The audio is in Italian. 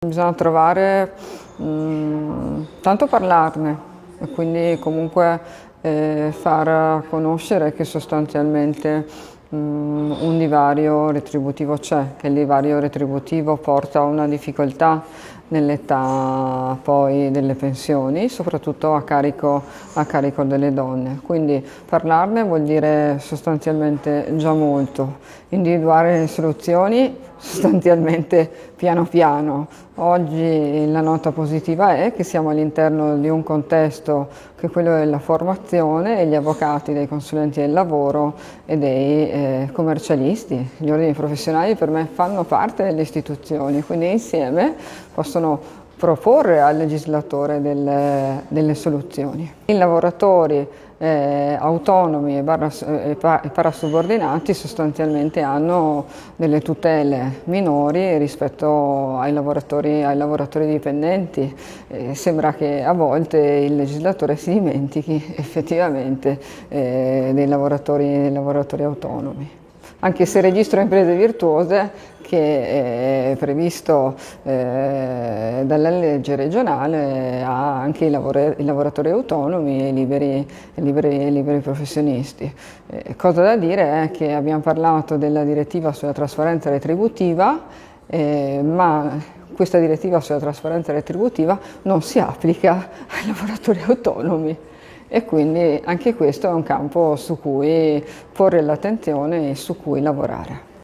Bisogna trovare, tanto parlarne e quindi comunque far conoscere che sostanzialmente un divario retributivo c'è, che il divario retributivo porta a una difficoltà nell'età poi delle pensioni, soprattutto a carico delle donne. Quindi parlarne vuol dire sostanzialmente già molto, individuare le soluzioni sostanzialmente piano piano. Oggi la nota positiva è che siamo all'interno di un contesto che è quello della formazione e gli avvocati, dei consulenti del lavoro e dei commercialisti, gli ordini professionali per me fanno parte delle istituzioni, quindi insieme possono proporre al legislatore delle soluzioni. I lavoratori autonomi e parasubordinati sostanzialmente hanno delle tutele minori rispetto ai lavoratori dipendenti. Sembra che a volte il legislatore si dimentichi effettivamente dei lavoratori autonomi. Anche se il registro imprese virtuose, che è previsto dalla legge regionale, ha anche i lavoratori autonomi e i liberi professionisti. Cosa da dire è che abbiamo parlato della direttiva sulla trasparenza retributiva, ma questa direttiva sulla trasparenza retributiva non si applica ai lavoratori autonomi. E quindi anche questo è un campo su cui porre l'attenzione e su cui lavorare.